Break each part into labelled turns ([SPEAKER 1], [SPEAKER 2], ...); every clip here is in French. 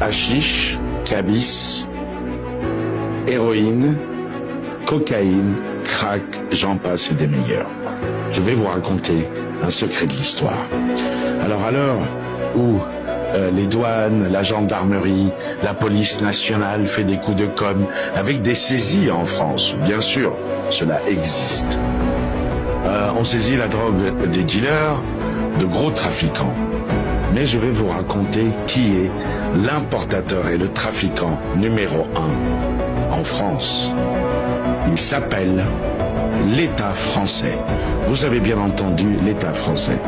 [SPEAKER 1] hashish, cannabis, héroïne, cocaïne, crack, j'en passe et des meilleurs. Je vais vous raconter un secret de l'histoire. Alors à l'heure où les douanes, la gendarmerie, la police nationale fait des coups de com' avec des saisies en France, bien sûr, cela existe. On saisit la drogue des dealers, de gros trafiquants. Mais je vais vous raconter qui est l'importateur et le trafiquant numéro 1 en France. Il s'appelle l'État français. Vous avez bien entendu l'État français.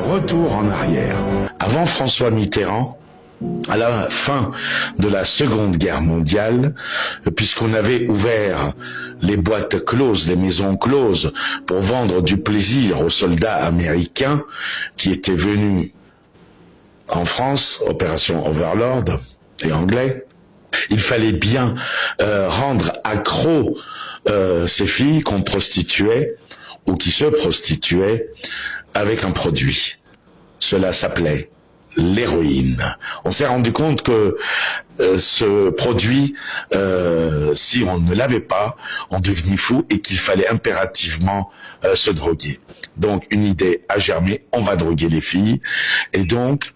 [SPEAKER 1] Retour en arrière. Avant François Mitterrand, à la fin de la Seconde Guerre mondiale, puisqu'on avait ouvert les boîtes closes, les maisons closes, pour vendre du plaisir aux soldats américains qui étaient venus en France, opération Overlord et anglais, il fallait bien rendre accro ces filles qu'on prostituait ou qui se prostituaient avec un produit. Cela s'appelait l'héroïne. On s'est rendu compte que ce produit, si on ne l'avait pas, on devenait fou et qu'il fallait impérativement se droguer. Donc une idée a germé, on va droguer les filles. Et donc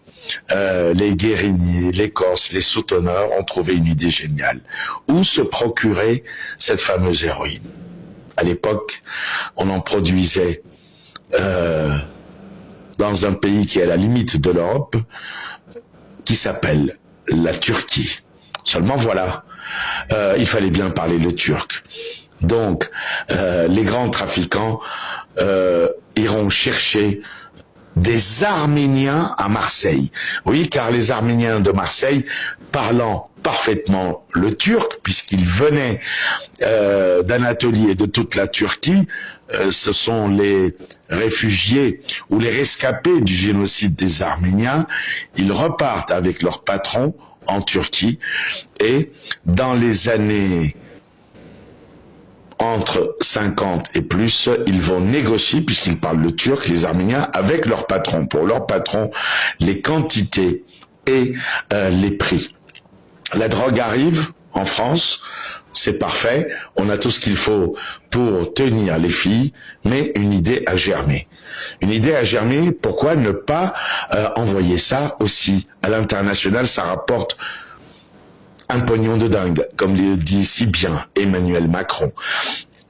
[SPEAKER 1] les Guériniers, les Corses, les Soutonneurs ont trouvé une idée géniale. Où se procurer cette fameuse héroïne? À l'époque, on en produisait dans un pays qui est à la limite de l'Europe, qui s'appelle la Turquie. Seulement voilà, il fallait bien parler le turc. Donc, les grands trafiquants iront chercher des Arméniens à Marseille. Oui, car les Arméniens de Marseille, parlant parfaitement le turc, puisqu'ils venaient d'Anatolie et de toute la Turquie, ce sont les réfugiés ou les rescapés du génocide des Arméniens. Ils repartent avec leur patron en Turquie et dans les années entre 50 et plus, ils vont négocier, puisqu'ils parlent le turc, les Arméniens, avec leur patron. Pour leur patron, les quantités et les prix. La drogue arrive en France, c'est parfait, on a tout ce qu'il faut pour tenir les filles, mais une idée a germé. Une idée a germé, pourquoi ne pas envoyer ça aussi à l'international? Ça rapporte un pognon de dingue, comme le dit si bien Emmanuel Macron.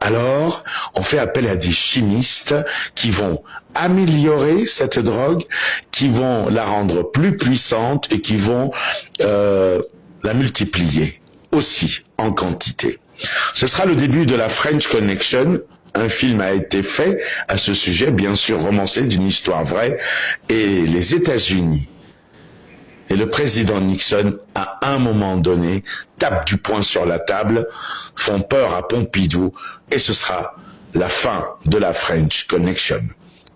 [SPEAKER 1] Alors, on fait appel à des chimistes qui vont améliorer cette drogue, qui vont la rendre plus puissante et qui vont la multiplier aussi en quantité. Ce sera le début de la French Connection. Un film a été fait à ce sujet, bien sûr romancé d'une histoire vraie, et les États-Unis et le président Nixon, à un moment donné, tapent du poing sur la table, font peur à Pompidou, et ce sera la fin de la French Connection.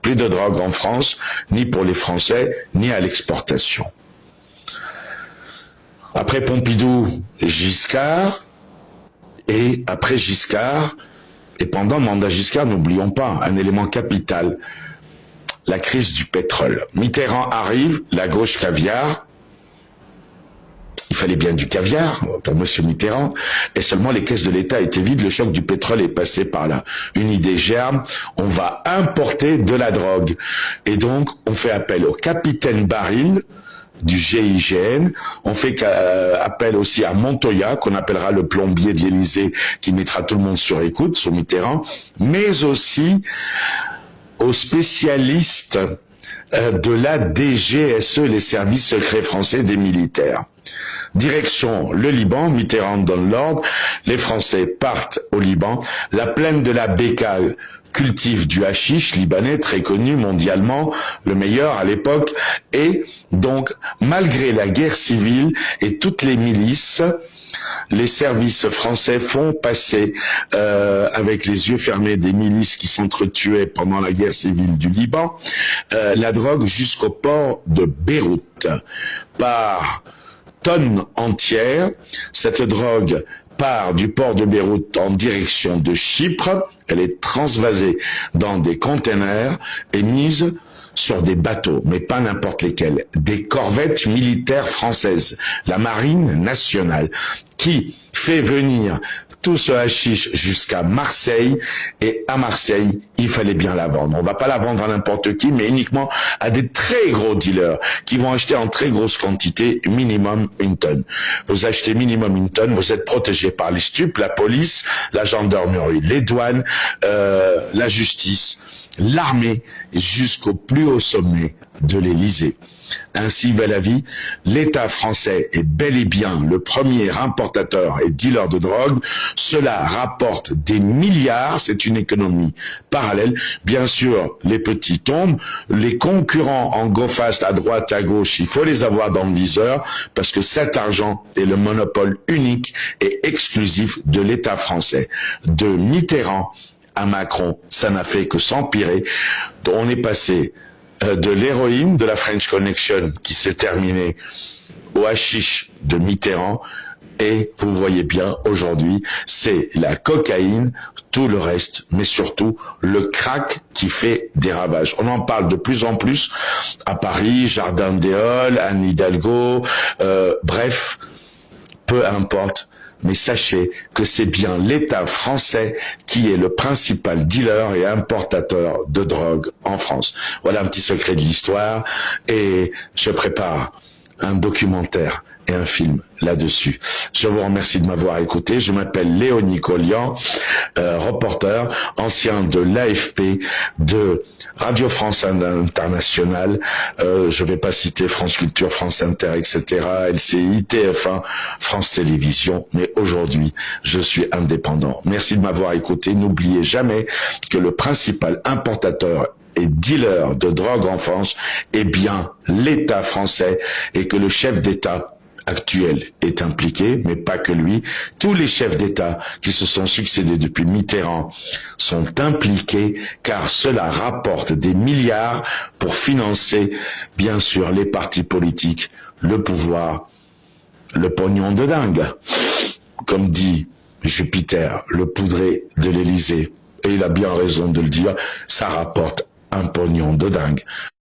[SPEAKER 1] Plus de drogue en France, ni pour les Français, ni à l'exportation. Après Pompidou, Giscard, et après Giscard, et pendant le mandat Giscard, n'oublions pas, un élément capital, la crise du pétrole. Mitterrand arrive, la gauche caviar, il fallait bien du caviar pour monsieur Mitterrand, et seulement les caisses de l'État étaient vides, le choc du pétrole est passé par là. Une idée germe, on va importer de la drogue. Et donc, on fait appel au capitaine Baril du GIGN, on fait appel aussi à Montoya, qu'on appellera le plombier de l'Élysée, qui mettra tout le monde sur écoute, sous Mitterrand, mais aussi aux spécialistes de la DGSE, les services secrets français des militaires. Direction le Liban, Mitterrand donne l'ordre, les Français partent au Liban, la plaine de la Bekaa cultive du hashish libanais, très connu mondialement, le meilleur à l'époque, et donc, malgré la guerre civile et toutes les milices, les services français font passer, avec les yeux fermés des milices qui s'entretuaient pendant la guerre civile du Liban, la drogue jusqu'au port de Beyrouth. Par tonnes entières, cette drogue part du port de Beyrouth en direction de Chypre, elle est transvasée dans des containers et mise sur des bateaux, mais pas n'importe lesquels, des corvettes militaires françaises, la marine nationale, qui fait venir tout ce hashish jusqu'à Marseille, et à Marseille, il fallait bien la vendre. On va pas la vendre à n'importe qui, mais uniquement à des très gros dealers qui vont acheter en très grosse quantité, minimum 1 tonne. Vous achetez minimum 1 tonne, vous êtes protégé par les stupes, la police, la gendarmerie, les douanes, la justice, l'armée, jusqu'au plus haut sommet de l'Élysée. Ainsi va la vie. L'État français est bel et bien le premier importateur et dealer de drogue. Cela rapporte des milliards, c'est une économie parallèle. Bien sûr, les petits tombent, les concurrents en go fast à droite, à gauche, il faut les avoir dans le viseur, parce que cet argent est le monopole unique et exclusif de l'État français. De Mitterrand à Macron, ça n'a fait que s'empirer. On est passé de l'héroïne de la French Connection qui s'est terminée au hashish de Mitterrand, et vous voyez bien aujourd'hui c'est la cocaïne, tout le reste, mais surtout le crack qui fait des ravages. On en parle de plus en plus à Paris, Jardin des Halles, Anne Hidalgo, bref, peu importe. Mais sachez que c'est bien l'État français qui est le principal dealer et importateur de drogue en France. Voilà un petit secret de l'histoire, et je prépare un documentaire et un film là-dessus. Je vous remercie de m'avoir écouté. Je m'appelle Léonie Collian, reporter, ancien de l'AFP, de Radio France Internationale, je vais pas citer France Culture, France Inter, etc., LCI, TF1, France Télévisions, mais aujourd'hui, je suis indépendant. Merci de m'avoir écouté. N'oubliez jamais que le principal importateur et dealer de drogue en France est bien l'État français, et que le chef d'État actuel est impliqué, mais pas que lui. Tous les chefs d'État qui se sont succédés depuis Mitterrand sont impliqués, car cela rapporte des milliards pour financer, bien sûr, les partis politiques, le pouvoir, le pognon de dingue. Comme dit Jupiter, le poudré de l'Élysée, et il a bien raison de le dire, ça rapporte un pognon de dingue.